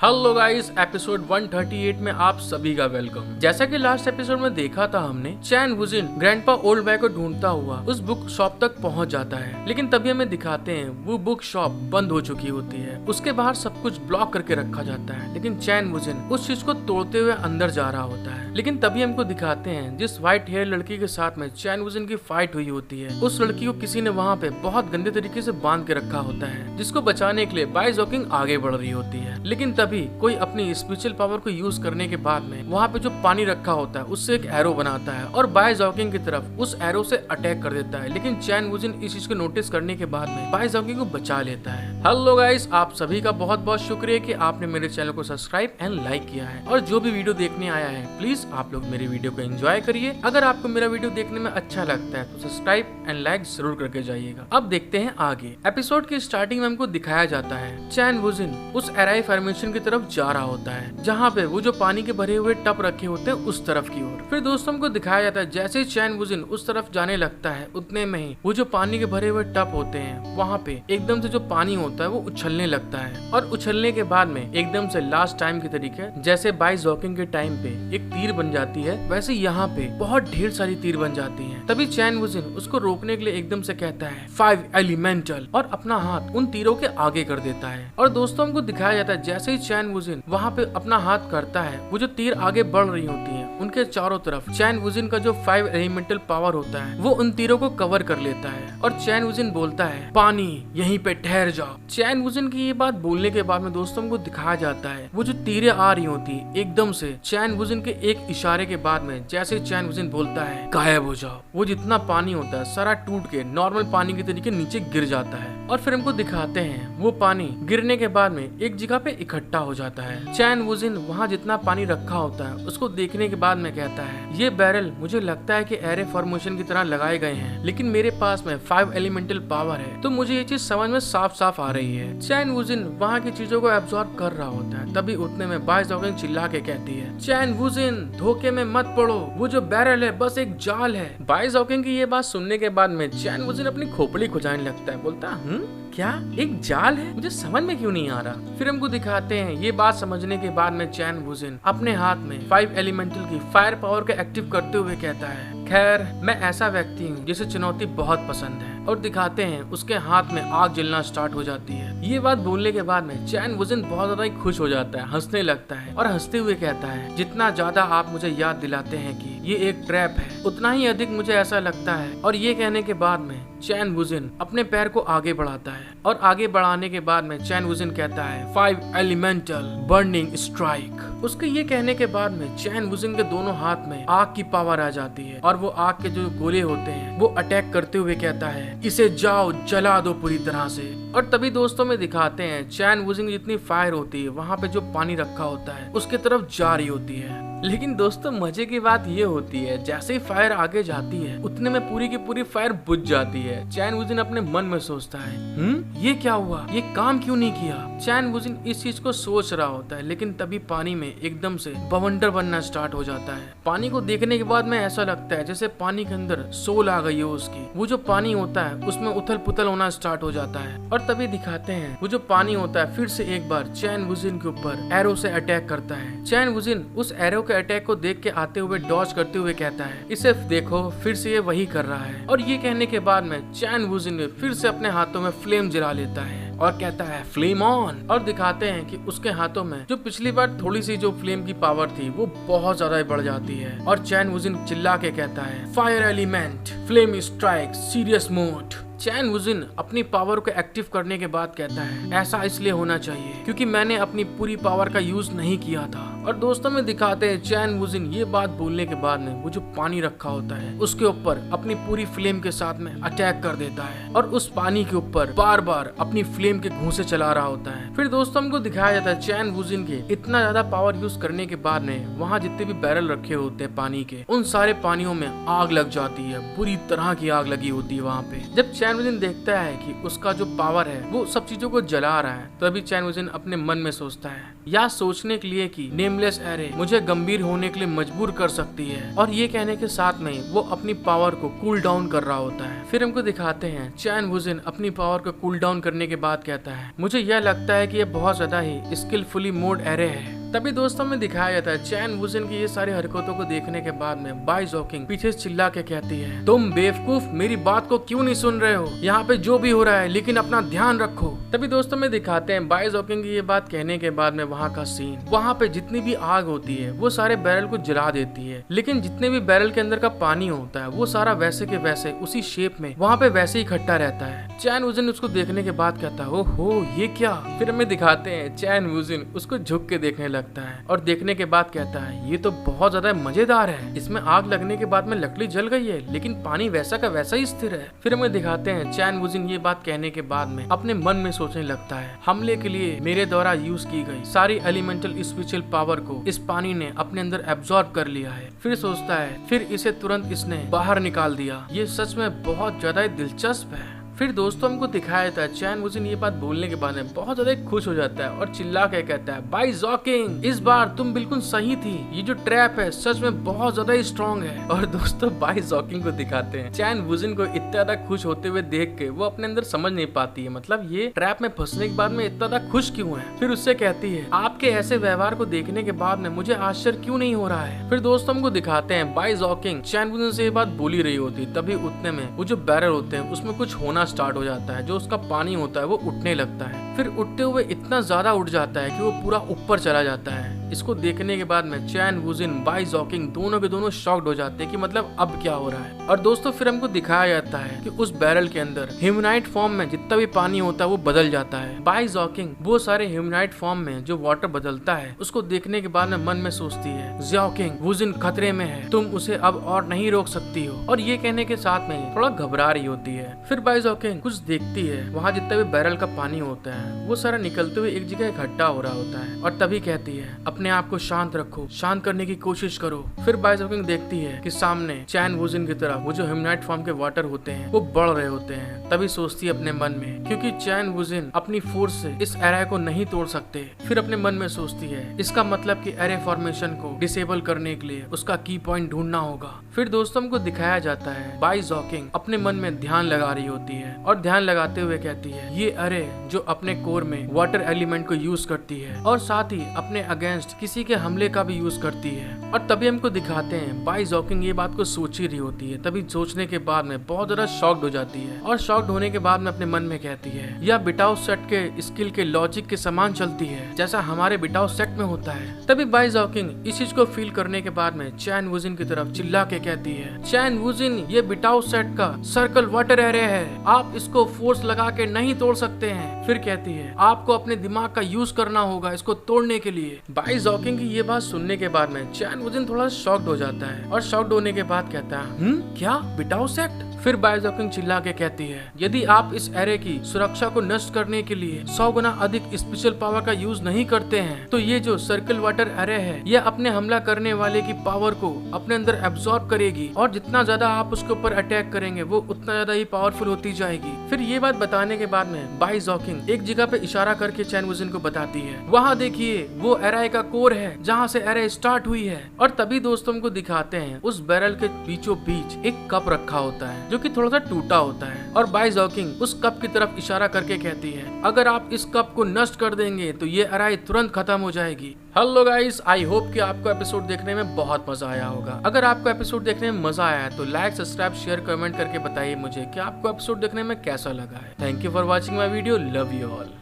Hello guys, episode 138 में आप सभी का वेलकम। जैसा कि लास्ट एपिसोड में देखा था हमने, चैन वुजिन ग्रैंडपा ओल्ड बॉय को ढूंढता हुआ उस बुक शॉप तक पहुंच जाता है, लेकिन तभी हमें दिखाते हैं वो बुक शॉप बंद हो चुकी होती है। उसके बाहर सब कुछ ब्लॉक करके रखा जाता है, लेकिन चैन वुजिन उस चीज को तोड़ते हुए अंदर जा रहा होता है। लेकिन तभी हमको दिखाते हैं जिस व्हाइट हेयर लड़की के साथ में चैन वुजिन की फाइट हुई होती है, उस लड़की को किसी ने वहाँ पे बहुत गंदे तरीके से बांध के रखा होता है, जिसको बचाने के लिए बाई जॉकिंग आगे बढ़ रही होती है। लेकिन तभी कोई अपनी स्पिरिचुअल पावर को यूज करने के बाद में वहाँ पे जो पानी रखा होता है उससे एक एरो बनाता है और बाई जॉकिंग की तरफ उस एरो से अटैक कर देता है। लेकिन चैन वुजिन इस चीज को नोटिस करने के बाद में बाई जॉकिंग को बचा लेता है। हेलो गाइस, आप सभी का बहुत बहुत शुक्रिया कि आपने मेरे चैनल को सब्सक्राइब एंड लाइक किया है, और जो भी वीडियो देखने आया है प्लीज आप लोग मेरी वीडियो को एंजॉय करिए। अगर आपको मेरा वीडियो देखने में अच्छा लगता है तो सब्सक्राइब एंड लाइक जरूर करके जाइएगा। अब देखते हैं आगे। एपिसोड की स्टार्टिंग में हमको दिखाया जाता है चैन वुजिन उस एराई फॉर्मेशन की तरफ जा रहा होता है, जहाँ पे वो जो पानी के भरे हुए टब रखे होते हैं उस तरफ की ओर। फिर दोस्तों को दिखाया जाता है जैसे ही चैन वुजिन उस तरफ जाने लगता है, उतने में ही वो जो पानी के भरे हुए टब होते हैं वहाँ पे एकदम से जो पानी होता है वो उछलने लगता है, और उछलने के बाद में एकदम से लास्ट टाइम के तरीके जैसे बाई जॉकिंग के टाइम पे एक तीर बन जाती है, वैसे यहाँ पे बहुत ढेर सारी तीर बन जाती है। तभी चैन वुजिन उसको रोकने के लिए एकदम से कहता है 5 एलिमेंटल, और अपना हाथ उन तीरों के आगे कर देता है। और दोस्तों हमको दिखाया जाता है जैसे ही चैन वुजिन वहाँ पे अपना हाथ करता है, वो जो तीर आगे बढ़ रही होती है उनके चारों तरफ चैन वुजिन का जो 5 एलिमेंटल पावर होता है वो उन तीरों को कवर कर लेता है। और चैन वुजिन बोलता है पानी यहीं पे ठहर जाओ। चैन वुजिन की ये बात बोलने के बाद में दोस्तों को दिखाया जाता है वो जो तीरें आ रही होती एकदम से चैन वुजिन के एक इशारे के बाद में जैसे चैन वुजिन बोलता है गायब हो जाओ, वो जितना पानी होता है सारा टूट के नॉर्मल पानी के तरीके नीचे गिर जाता है। और फिर हमको दिखाते हैं वो पानी गिरने के बाद में एक जगह पे इकट्ठा हो जाता है। चैन वुजिन वहाँ जितना पानी रखा होता है उसको देखने के बाद में कहता है ये बैरल मुझे लगता है कि एरे फॉर्मेशन की तरह लगाए गए हैं, लेकिन मेरे पास में 5 एलिमेंटल पावर है, तो मुझे ये चीज समझ में साफ साफ आ रही है। चैन वुजिन वहाँ की चीजों को एब्जॉर्ब कर रहा होता है, तभी उतने में बाई जॉकिंग चिल्ला के कहती है चैन वुजिन धोखे में मत पड़ो, वो जो बैरल है बस एक जाल है। बाई जॉकिंग की ये बात सुनने के बाद में चैन वुजिन अपनी खोपड़ी खुजाने लगता है, बोलता क्या एक जाल है, मुझे समझ में क्यों नहीं आ रहा। फिर हमको दिखाते हैं ये बात समझने के बाद में चैन वुजिन अपने हाथ में 5 एलिमेंटल की फायर पावर को एक्टिव करते हुए कहता है खैर मैं ऐसा व्यक्ति हूँ जिसे चुनौती बहुत पसंद है, और दिखाते हैं उसके हाथ में आग जलना स्टार्ट हो जाती है। ये बात बोलने के बाद में चैन वुजिन बहुत ज्यादा ही खुश हो जाता है, हंसने लगता है और हंसते हुए कहता है जितना ज्यादा आप मुझे याद दिलाते हैं कि ये एक ट्रैप है, उतना ही अधिक मुझे ऐसा लगता है। और ये कहने के बाद में चैन वुजिन अपने पैर को आगे बढ़ाता है, और आगे बढ़ाने के बाद में चैन वुजिन कहता है 5 एलिमेंटल बर्निंग स्ट्राइक। उसके ये कहने के बाद में चैन वुजिन के दोनों हाथ में आग की पावर आ जाती है, और वो आग के जो गोले होते हैं वो अटैक करते हुए कहता है इसे जाओ जला दो पूरी तरह से। और तभी दोस्तों में दिखाते हैं चैन वुजिन जितनी फायर होती है वहाँ पे जो पानी रखा होता है उसके तरफ जा रही होती है। लेकिन दोस्तों मजे की बात ये होती है जैसे ही फायर आगे जाती है उतने में पूरी की पूरी फायर बुझ जाती है। चैन वुजिन अपने मन में सोचता है ये क्या हुआ, ये काम क्यों नहीं किया। चैन वुजिन इस चीज को सोच रहा होता है, लेकिन तभी पानी में एकदम से बवंडर बनना स्टार्ट हो जाता है। पानी को देखने के बाद में ऐसा लगता है जैसे पानी के अंदर सोल आ गई हो उसकी। वो जो पानी होता है उसमें उथल पुथल होना स्टार्ट हो जाता है, और तभी दिखाते हैं वो जो पानी होता है फिर से एक बार चैन वुजिन के ऊपर एरो से अटैक करता है। चैन वुजिन उस एरो के अटैक को देख के आते हुए डॉज करते हुए कहता है इसे देखो फिर से ये वही कर रहा है। और ये कहने के बाद में चैन वुजिन फिर से अपने हाथों में फ्लेम जला लेता है और कहता है फ्लेम ऑन। और दिखाते हैं कि उसके हाथों में जो पिछली बार थोड़ी सी जो फ्लेम की पावर थी वो बहुत ज्यादा बढ़ जाती है, और चैन वुजिन चिल्ला के कहता है fire element flame strike serious mode. चैन वुजिन अपनी पावर को एक्टिव करने के बाद कहता है ऐसा इसलिए होना चाहिए क्योंकि मैंने अपनी पूरी पावर का यूज नहीं किया था। और दोस्तों में दिखाते हैं चैन वुजिन ये बात बोलने के बाद में वो जो पानी रखा होता है उसके ऊपर अपनी पूरी फ्लेम के साथ में अटैक कर देता है, और उस पानी के ऊपर बार बार अपनी फ्लेम के घूंसे चला रहा होता है। फिर दोस्तों हमको दिखाया जाता है चैन वुजिन के इतना ज्यादा पावर यूज करने के बाद में वहाँ जितने भी बैरल रखे होते हैं पानी के उन सारे पानियों में आग लग जाती है, पूरी तरह की आग लगी होती है वहाँ पे। जब चैन वुजिन देखता है कि उसका जो पावर है वो सब चीजों को जला रहा है, तभी चैन वुजिन अपने मन में सोचता है या सोचने के लिए कि ने एमलेस एरे मुझे गंभीर होने के लिए मजबूर कर सकती है। और ये कहने के साथ में वो अपनी पावर को कूल डाउन कर रहा होता है। फिर हमको दिखाते हैं चैन वुजिन अपनी पावर को कूल डाउन करने के बाद कहता है, मुझे यह लगता है कि यह बहुत ज्यादा ही स्किलफुली मोड एरे है। तभी दोस्तों में दिखाया जाता है चैन वुजिन की ये सारी हरकतों को देखने के बाद में बाई जोकिंग पीछे से चिल्ला के कहती है, तुम बेवकूफ मेरी बात को क्यों नहीं सुन रहे हो? यहाँ पे जो भी हो रहा है लेकिन अपना ध्यान रखो। तभी दोस्तों में दिखाते हैं बाई जोकिंग की ये बात कहने के बाद में वहाँ का सीन, वहाँ पे जितनी भी आग होती है वो सारे बैरल को जला देती है, लेकिन जितने भी बैरल के अंदर का पानी होता है वो सारा वैसे के वैसे उसी शेप में वहाँ पे वैसे ही इकट्ठा रहता है। चैन वुजिन उसको देखने के बाद कहता है, ओहो ये क्या? फिर हमें दिखाते हैं चैन वुजिन उसको झुक के देखने लगता है और देखने के बाद कहता है, ये तो बहुत ज्यादा मजेदार है। इसमें आग लगने के बाद में लकड़ी जल गई है लेकिन पानी वैसा का वैसा ही स्थिर है। फिर हमें दिखाते हैं चैन वुजिन ये बात कहने के बाद में अपने मन में सोचने लगता है, हमले के लिए मेरे द्वारा यूज की गई सारी एलिमेंटल स्पिरिचुअल पावर को इस पानी ने अपने अंदर एब्जॉर्ब कर लिया है। फिर सोचता है, फिर इसे तुरंत इसने बाहर निकाल दिया। ये सच में बहुत ज्यादा दिलचस्प है। फिर दोस्तों हमको दिखाया जाता है चैन वुजिन ये बात बोलने के बाद में बहुत ज्यादा खुश हो जाता है और चिल्ला के कहता है, बाई जोकिंग इस बार तुम बिल्कुल सही थी, ये जो ट्रैप है सच में बहुत ज्यादा ही स्ट्रॉन्ग है। और दोस्तों बाई जोकिंग को दिखाते हैं चैन वुजिन को इतना ज्यादा खुश होते हुए देख के वो अपने अंदर समझ नहीं पाती है, मतलब ये ट्रैप में फंसने के बाद में इतना ज्यादा खुश क्यों है। फिर उससे कहती है, आपके ऐसे व्यवहार को देखने के बाद में मुझे आश्चर्य क्यों नहीं हो रहा है। फिर दोस्तों हमको दिखाते हैं बाई जोकिंग चैन वुजिन से ये बात बोली रही होती, तभी उतने में वो जो बैरल होते हैं उसमें कुछ होना स्टार्ट हो जाता है, जो उसका पानी होता है वो उठने लगता है। फिर उठते हुए इतना ज्यादा उठ जाता है कि वो पूरा ऊपर चला जाता है। इसको देखने के बाद में चैन वुजिन बाई जोकिंग दोनों के दोनों शॉक्ड हो जाते हैं कि मतलब अब क्या हो रहा है। और दोस्तों फिर हमको दिखाया जाता है कि उस बैरल के अंदर ह्यूमनाइट फॉर्म में जितना भी पानी होता है वो बदल जाता है। बाई जोकिंग वो सारे ह्यूमनाइट फॉर्म में जो वाटर बदलता है उसको देखने के बाद में मन में सोचती है, जोकिंग वुजिन खतरे में है, तुम उसे अब और नहीं रोक सकती हो। और ये कहने के साथ में थोड़ा घबरा रही होती है। फिर बाई जोकिंग कुछ देखती है, वहाँ जितना भी बैरल का पानी होता है वो सारा निकलते हुए एक जगह इकट्ठा हो रहा होता है। और तभी कहती है, अपने आप को शांत रखो, शांत करने की कोशिश करो। फिर बाई जोकिंग देखती है कि सामने चैन वुजिन की तरफ वो जो ह्यूमनाइट फॉर्म के वाटर होते हैं वो बढ़ रहे होते हैं। तभी सोचती है अपने मन में, क्योंकि चैन वुजिन अपनी फोर्स से इस एरे को नहीं तोड़ सकते। फिर अपने मन में सोचती है, इसका मतलब कि एरे फॉर्मेशन को डिसेबल करने के लिए उसका की पॉइंट ढूंढना होगा। फिर दोस्तों को दिखाया जाता है बाई जोकिंग अपने मन में ध्यान लगा रही होती है और ध्यान लगाते हुए कहती है, ये एरे जो अपने कोर में वाटर एलिमेंट को यूज करती है और साथ ही अपने अगेंस्ट किसी के हमले का भी यूज करती है। और तभी हमको दिखाते हैं बाई जोकिंग ये बात को सोच ही रही होती है, तभी सोचने के बाद में बहुत ज्यादा शॉक्ड हो जाती है और शॉक्ड होने के बाद में अपने मन में कहती है, यह बिटाओ सेट के स्किल के लॉजिक के समान चलती है जैसा हमारे बिटाओ सेट में होता है। तभी बाई जोकिंग इस चीज को फील करने के बाद में चैन वुजिन की तरफ चिल्ला के कहती है, चैन वुजिन ये बिटाओ सेट का सर्कल वाटर एरे है, आप इसको फोर्स लगा के नहीं तोड़ सकते हैं। फिर कहती है, आपको अपने दिमाग का यूज करना होगा इसको तोड़ने के लिए। बाई जोकिंग की ये बात सुनने के बाद में चैन वुजिन थोड़ा शॉक्ड हो जाता है और शॉक्ड होने के बाद कहता है, क्या बिटाओ सेट? फिर बाई जोकिंग चिल्ला के कहती है, यदि आप इस एरे की सुरक्षा को नष्ट करने के लिए 100 गुना अधिक स्पेशल पावर का यूज नहीं करते हैं तो ये जो सर्कल वाटर एरे है यह अपने हमला करने वाले की पावर को अपने अंदर एब्सॉर्ब करेगी और जितना ज्यादा आप उसके ऊपर अटैक करेंगे वो उतना ज्यादा ही पावरफुल होती जाएगी। फिर ये बात बताने के बाद में बाई जोकिंग एक जगह पे इशारा करके चैन वुजिन को बताती है, वहाँ देखिए वो एरे का कोर है जहाँ से एरे स्टार्ट हुई है। और तभी दोस्तों को दिखाते हैं उस बैरल के बीचों बीच एक कप रखा होता है जो कि थोड़ा सा टूटा होता है और बाई जोकिंग उस कप की तरफ इशारा करके कहती है, अगर आप इस कप को नष्ट कर देंगे तो ये एरे तुरंत खत्म हो जाएगी। हेलो गाइस, आई होप कि आपको एपिसोड देखने में बहुत मजा आया होगा। अगर आपको एपिसोड देखने में मजा आया है तो लाइक, सब्सक्राइब, शेयर, कमेंट करके बताइए मुझे कि आपको एपिसोड देखने में कैसा लगा है। Thank you for watching my video. Love you all.